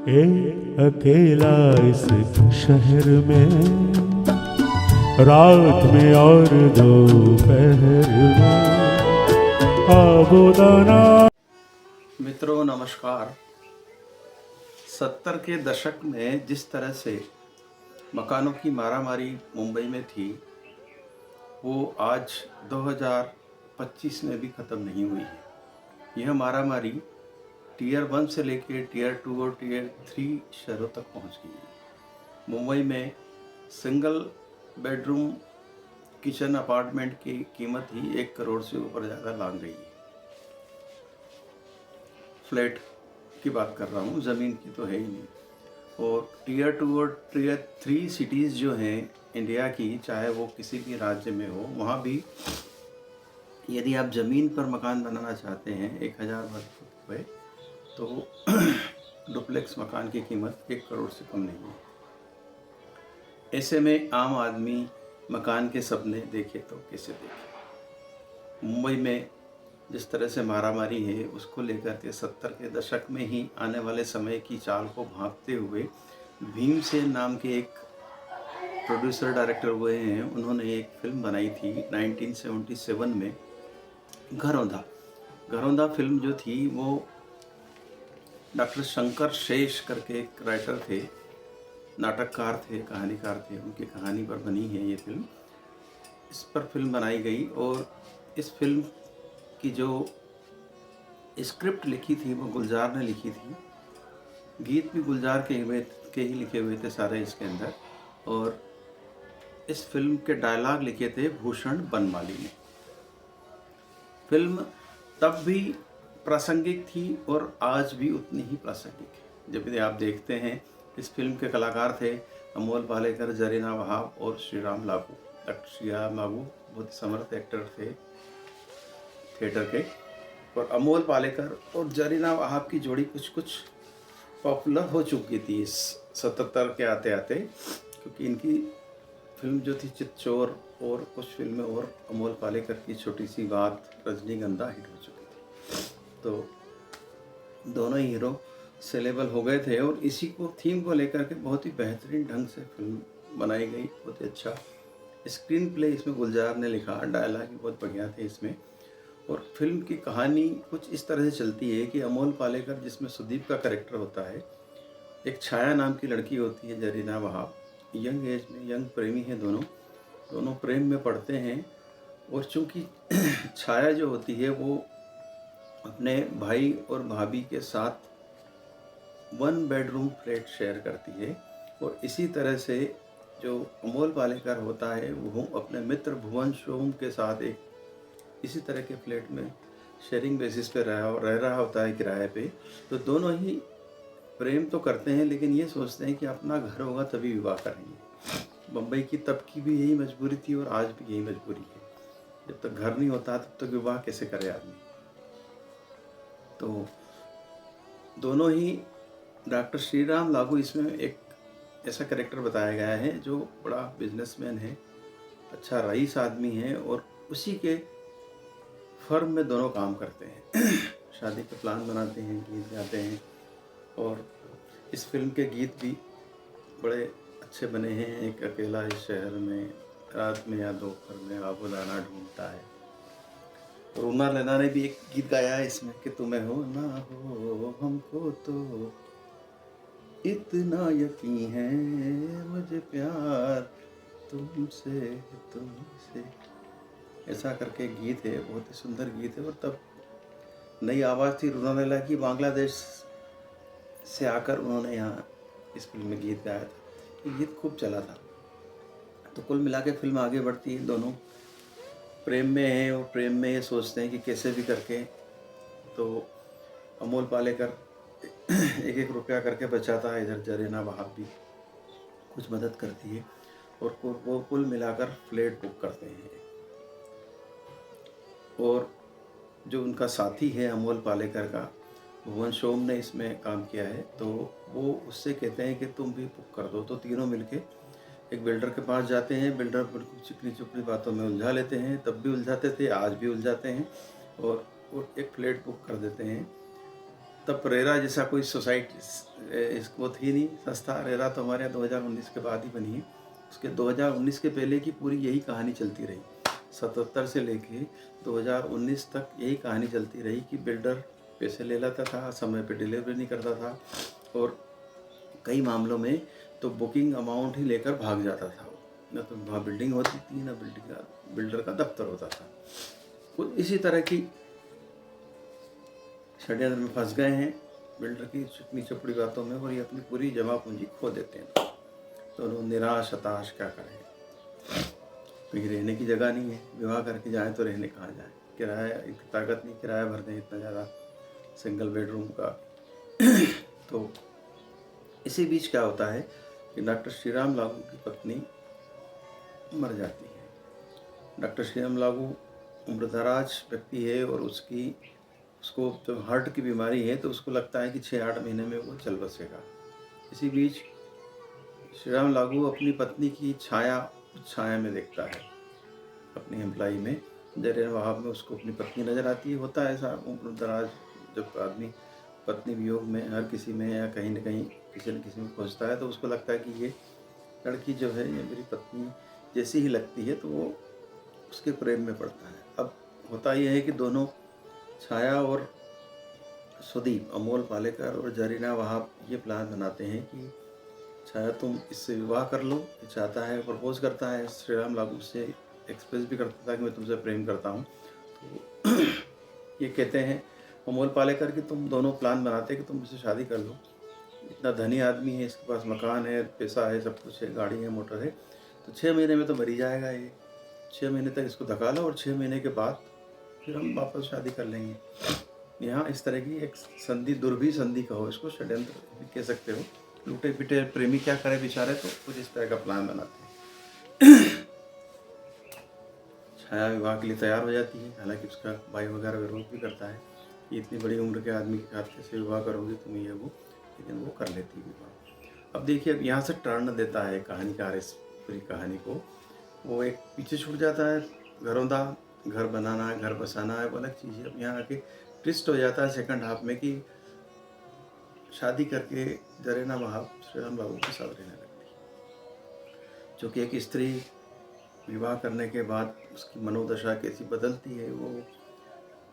एक अकेला इस शहर में, रात में और दोपहर में आबोदाना। मित्रों नमस्कार। 70 के दशक में जिस तरह से मकानों की मारामारी मुंबई में थी, वो आज 2025 में भी ख़त्म नहीं हुई है। यह मारामारी टीयर 1 से लेकर टीयर 2 और टीयर 3 शहरों तक पहुंच गई है। मुंबई में सिंगल बेडरूम किचन अपार्टमेंट की कीमत ही 1 करोड़ से ऊपर ज़्यादा लांग गई है। फ्लैट की बात कर रहा हूँ, ज़मीन की तो है ही नहीं। और टीयर 2 और टीयर 3 सिटीज़ जो हैं इंडिया की, चाहे वो किसी भी राज्य में हो, वहाँ भी यदि आप ज़मीन पर मकान बनाना चाहते हैं 1000 वर्ग फुट पे, तो डुप्लेक्स मकान की कीमत 1 करोड़ से कम नहीं है। ऐसे में आम आदमी मकान के सपने देखे तो कैसे देखे। मुंबई में जिस तरह से मारामारी है, उसको लेकर के 70 के दशक में ही आने वाले समय की चाल को भांपते हुए भीमसेन नाम के एक प्रोड्यूसर डायरेक्टर हुए हैं। उन्होंने एक फिल्म बनाई थी 1977 में, घरौंधा। घरौंधा फिल्म जो थी वो डॉक्टर शंकर शेष करके एक राइटर थे, नाटककार थे, कहानीकार थे, उनकी कहानी पर बनी है ये फिल्म। इस पर फिल्म बनाई गई और इस फिल्म की जो स्क्रिप्ट लिखी थी वो गुलजार ने लिखी थी। गीत भी गुलजार के ही लिखे हुए थे सारे इसके अंदर। और इस फिल्म के डायलॉग लिखे थे भूषण बनमाली ने। फिल्म तब भी प्रासंगिक थी और आज भी उतनी ही प्रासंगिक है। जब भी आप देखते हैं, इस फिल्म के कलाकार थे अमोल पालेकर, जरीना वहाब और श्रीराम लागू। डॉक्टर श्रीराम लागू बहुत समर्थ एक्टर थे थिएटर के, और अमोल पालेकर और जरीना वहाब की जोड़ी कुछ पॉपुलर हो चुकी थी इस 77 के आते आते, क्योंकि इनकी फिल्म जो थी चितचोर और कुछ फिल्में और अमोल पालेकर की छोटी सी बात, रजनीगंधा हिट हो चुकी थी। तो दोनों ही हीरो सेलेबल हो गए थे और इसी को थीम को लेकर के बहुत ही बेहतरीन ढंग से फिल्म बनाई गई। बहुत ही अच्छा स्क्रीन प्ले इसमें गुलजार ने लिखा, डायलॉग भी बहुत बढ़िया थे इसमें। और फिल्म की कहानी कुछ इस तरह से चलती है कि अमोल पालेकर, जिसमें सुदीप का कैरेक्टर होता है, एक छाया नाम की लड़की होती है जरीना वहाब, यंग एज में, यंग प्रेमी हैं दोनों प्रेम में पड़ते हैं। और चूँकि छाया जो होती है वो अपने भाई और भाभी के साथ 1 बेडरूम फ्लैट शेयर करती है, और इसी तरह से जो अमोल पालेकर होता है वो अपने मित्र भुवन सोम के साथ एक इसी तरह के फ्लैट में शेयरिंग बेसिस पे रह रहा होता है, किराए पे। तो दोनों ही प्रेम तो करते हैं, लेकिन ये सोचते हैं कि अपना घर होगा तभी विवाह करेंगे। मुंबई की तब की भी यही मजबूरी थी और आज भी यही मजबूरी है। जब तक घर नहीं होता तब तक विवाह कैसे करे आदमी। तो दोनों ही डॉक्टर श्रीराम लागू, इसमें एक ऐसा कैरेक्टर बताया गया है जो बड़ा बिजनेसमैन है, अच्छा रईस आदमी है, और उसी के फर्म में दोनों काम करते हैं। शादी के प्लान बनाते हैं, गीत गाते हैं, और इस फिल्म के गीत भी बड़े अच्छे बने हैं। एक अकेला इस शहर में, रात में या दोपहर में आबोदाना ढूंढता है। और उमर लैना ने भी एक गीत गाया है इसमें कि तुम्हें हो ना हो हमको तो इतना यकीन है, मुझे प्यार तुमसे। ऐसा करके गीत है, बहुत ही सुंदर गीत है। और तब नई आवाज़ थी रूना लैला की, बांग्लादेश से आकर उन्होंने यहाँ इस फिल्म में गीत गाया था। ये गीत खूब चला था। तो कुल मिला के फिल्म आगे बढ़ती है, दोनों प्रेम में हैं और प्रेम में ये सोचते हैं कि कैसे भी करके, तो अमोल पालेकर 1-1 रुपया करके बचाता है, इधर जरीना वहाब भी कुछ मदद करती है, और वो कुल मिलाकर फ्लैट बुक करते हैं। और जो उनका साथी है अमोल पालेकर का, भुवन सोम ने इसमें काम किया है, तो वो उससे कहते हैं कि तुम भी बुक कर दो। तो तीनों मिलके एक बिल्डर के पास जाते हैं। बिल्डर बिल्कुल चिकनी चुपड़ी बातों में उलझा लेते हैं, तब भी उलझाते थे, आज भी उलझाते हैं, और एक फ्लैट बुक कर देते हैं। तब परेरा जैसा कोई सोसाइटी इसको थी नहीं संस्था रेरा, तो हमारे यहाँ 2019 के बाद ही बनी है। उसके 2019 के पहले की पूरी यही कहानी चलती रही, 77 से लेके 2019 तक यही कहानी चलती रही कि बिल्डर पैसे ले लेता था, समय पे डिलीवरी नहीं करता था, और कई मामलों में तो बुकिंग अमाउंट ही लेकर भाग जाता था। न तो वहाँ बिल्डिंग होती थी, न बिल्डर का दफ्तर होता था। कुछ इसी तरह की षड्यंत्र में फंस गए हैं बिल्डर की चिकनी चपड़ी बातों में, और ये अपनी पूरी जमा पूंजी खो देते हैं। तो लोग निराश हताश क्या करें, कहीं रहने की जगह नहीं है, विवाह करके जाएं तो रहने कहाँ जाएं, किराया इतनी ताकत नहीं, किराया भर दें इतना ज़्यादा सिंगल बेडरूम का। तो इसी बीच क्या होता है कि डॉक्टर श्रीराम लागू की पत्नी मर जाती है। डॉक्टर श्रीराम लागू उम्रदराज व्यक्ति है, और उसको जो हार्ट की बीमारी है, तो उसको लगता है कि 6-8 महीने में वो चल बसेगा। इसी बीच श्रीराम लागू अपनी पत्नी की छाया में देखता है, अपनी एम्प्लाई में, जरीना वहाब में उसको अपनी पत्नी नज़र आती है। होता है ऐसा उम्रदराज, जब आदमी पत्नी वियोग में हर किसी में या कहीं न कहीं किसी न किसी में खोजता है, तो उसको लगता है कि ये लड़की जो है ये मेरी पत्नी जैसी ही लगती है, तो वो उसके प्रेम में पड़ता है। अब होता यह है कि दोनों, छाया और सुदीप, अमोल पालेकर और जरीना वहाब ये प्लान बनाते हैं कि छाया तुम इससे विवाह कर लो। ये चाहता है, प्रपोज करता है, श्रीराम लागू से एक्सप्रेस भी करता था कि मैं तुमसे प्रेम करता हूँ। तो ये कहते हैं अमोल पालेकर कि तुम दोनों प्लान बनाते कि तुम मुझसे शादी कर लो, इतना धनी आदमी है, इसके पास मकान है, पैसा है, सब कुछ है, गाड़ी है, मोटर है, तो 6 महीने में तो मर ही जाएगा ये। 6 महीने तक इसको धका लो, और 6 महीने के बाद फिर हम वापस शादी कर लेंगे। यहाँ इस तरह की एक संधि, दुर्भी संधि कहो इसको, षड्यंत्र भी कह सकते हो। लूटे पिटे प्रेमी क्या करे बेचारे, तो कुछ इस तरह का प्लान बनाते हैं। छाया विवाह के लिए तैयार हो जाती है, हालांकि उसका भाई वगैरह विरोध भी करता है कि इतनी बड़ी उम्र के आदमी के साथ कैसे विवाह करोगे तुम, ये वो, लेकिन वो कर लेती है विवाह। अब देखिए, अब यहाँ से टर्न देता है कहानीकार इस पूरी कहानी को। वो एक पीछे छूट जाता है, घरौंदा, घर बनाना है, घर बसाना है, वो अलग चीज़ है। अब यहाँ आके ट्विस्ट हो जाता है सेकंड हाफ में कि शादी करके जरीना वहाब श्रीराम लागू के साथ रहने लगती है। जो कि एक स्त्री विवाह करने के बाद उसकी मनोदशा कैसी बदलती है, वो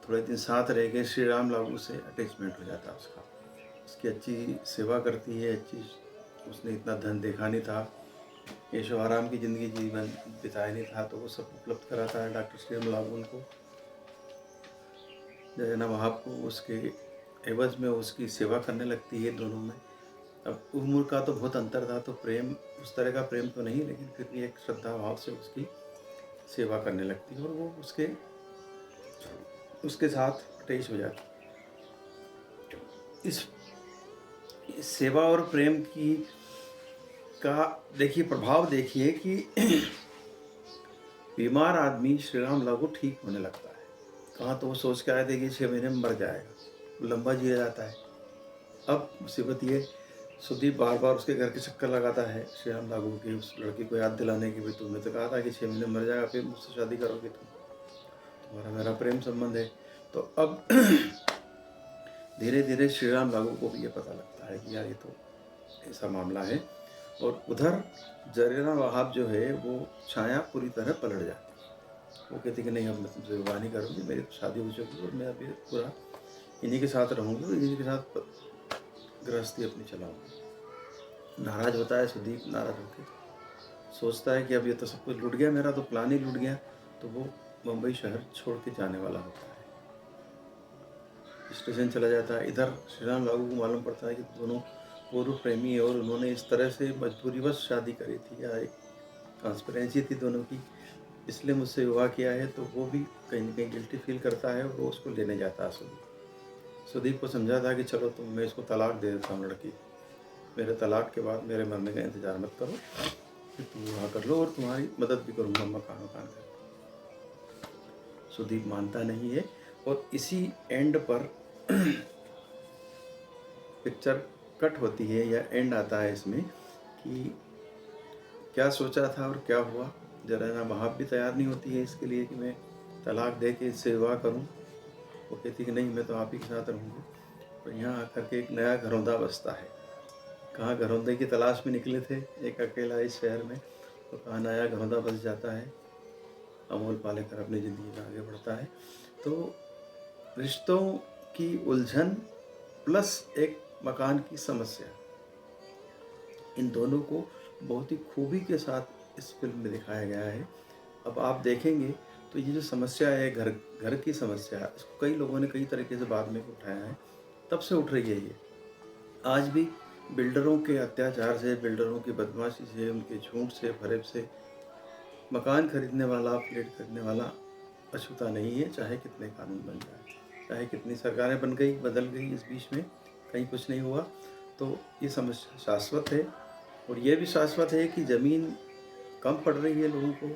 थोड़े दिन साथ रह के श्रीराम लागू से अटैचमेंट हो जाता है उसका, उसकी अच्छी सेवा करती है, अच्छी, उसने इतना धन देखा नहीं था, ऐशो आराम की ज़िंदगी जीवन बिताया नहीं था, तो वो सब उपलब्ध कराता है डॉक्टर श्रीराम लागू उनको, जरीना वहाब को। उसके एवज में उसकी सेवा करने लगती है दोनों में। अब उम्र का तो बहुत अंतर था, तो प्रेम उस तरह का प्रेम तो नहीं, लेकिन फिर भी एक श्रद्धा भाव से उसकी सेवा करने लगती है, और वो उसके साथ अटैच हो जाती है। इस सेवा और प्रेम की का देखिए प्रभाव, देखिए कि बीमार आदमी श्रीराम लागू ठीक होने लगता है। कहाँ तो वो सोच के आए थे कि 6 महीने में मर जाएगा, वो लंबा जिया जाता है। अब मुसीबत ये, सुदीप बार बार उसके घर के चक्कर लगाता है श्रीराम लागू की, उस लड़की को याद दिलाने की, भाई तुमने तो कहा था कि 6 महीने में मर जाएगा, फिर मुझसे शादी करोगे तुम्हारा मेरा प्रेम संबंध है। तो अब धीरे धीरे श्रीराम लागू को भी ये पता लगता है कि यार ये तो ऐसा मामला है। और उधर जरीना वहाब जो है, वो छाया पूरी तरह पलट जाती है। वो कहती कि नहीं, अब मैं तुमसे विवाह नहीं करूँगी, मेरी शादी हो चुकी है, और मैं अभी पूरा इन्हीं के साथ रहूँगी, और इन्हीं के साथ गृहस्थी अपनी चलाऊँगी। नाराज़ होता है सुदीप, नाराज़ होकर सोचता है कि अब ये तो सब कुछ लूट गया, मेरा तो प्लान ही लूट गया। तो वो मुंबई शहर छोड़ के जाने वाला होता है, स्टेशन चला जाता है। इधर श्रीराम लागू को मालूम पड़ता है कि दोनों पूर्व प्रेमी है, और उन्होंने इस तरह से मजबूरीवश शादी करी थी, या एक ट्रांसपेरेंसी थी दोनों की, इसलिए मुझसे विवाह किया है। तो वो भी कहीं ना कहीं गिल्टी फील करता है, और वो उसको लेने जाता है सुदीप को समझा था कि चलो मैं इसको तलाक दे देता हूँ, लड़की, मेरे तलाक के बाद मेरे मरने का इंतज़ार मत करो, फिर तुम विवाह कर लो, और तुम्हारी मदद भी करूँगा मकान कर। सुदीप मानता नहीं है, और इसी एंड पर पिक्चर कट होती है, या एंड आता है इसमें कि क्या सोचा था और क्या हुआ। जरीना वहाब भी तैयार नहीं होती है इसके लिए कि मैं तलाक दे के इससे विवाह करूं। वो कहती कि नहीं, मैं तो आप ही के साथ रहूँगी। तो यहाँ आकर के एक नया घरौंदा बसता है, कहाँ घरौंदे की तलाश में निकले थे एक अकेला इस शहर में, तो कहाँ नया घरौंदा बस जाता है। अमोल पालेकर अपनी ज़िंदगी में आगे बढ़ता है। तो रिश्तों की उलझन प्लस एक मकान की समस्या, इन दोनों को बहुत ही खूबी के साथ इस फिल्म में दिखाया गया है। अब आप देखेंगे तो ये जो समस्या है घर की समस्या, इसको कई लोगों ने कई तरीके से बाद में उठाया है, तब से उठ रही है ये। आज भी बिल्डरों के अत्याचार से, बिल्डरों की बदमाशी से, उनके झूठ से, फरेब से मकान खरीदने वाला, फ्लैट खरीदने वाला अछूता नहीं है, चाहे कितने कानून बन जाए, चाहे कितनी सरकारें बन गई, बदल गई इस बीच में, कहीं कुछ नहीं हुआ। तो ये समस्या शाश्वत है। और ये भी शाश्वत है कि ज़मीन कम पड़ रही है लोगों को,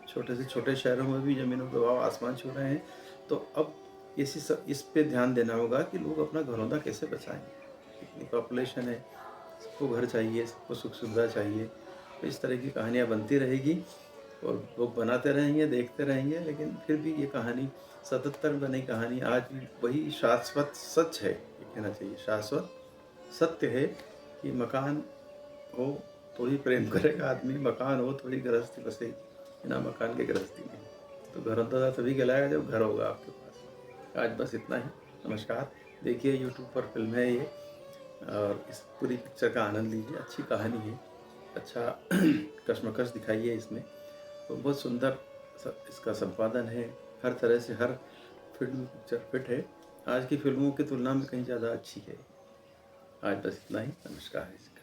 छोटे से छोटे शहरों में भी ज़मीनों के भाव आसमान छू रहे हैं। तो अब इस पे ध्यान देना होगा कि लोग अपना घरौंदा कैसे बचाएंगे। इतनी पॉपुलेशन है, सबको घर चाहिए, सबको सुख सुविधा चाहिए। तो इस तरह की कहानियाँ बनती रहेगी और लोग बनाते रहेंगे, देखते रहेंगे, लेकिन फिर भी ये कहानी 77 बनी कहानी आज भी वही शाश्वत सच है, ये कहना चाहिए। शाश्वत सत्य है कि मकान हो तो ही प्रेम करेगा आदमी, मकान हो थोड़ी गृहस्थी बसेगी, बिना मकान के गृहस्थी नहीं। तो घरौंदा तभी कहलाएगा जब घर होगा आपके पास। आज बस इतना ही। नमस्कार। देखिए यूट्यूब पर फिल्म है ये, और इस पूरी पिक्चर का आनंद लीजिए। अच्छी कहानी है, अच्छा कश्मकश दिखाई है इसमें, तो बहुत सुंदर इसका संपादन है। हर तरह से हर फिल्म पिक्चर फिट है, आज की फिल्मों की तुलना में कहीं ज़्यादा अच्छी है। आज बस इतना ही। नमस्कार। इसका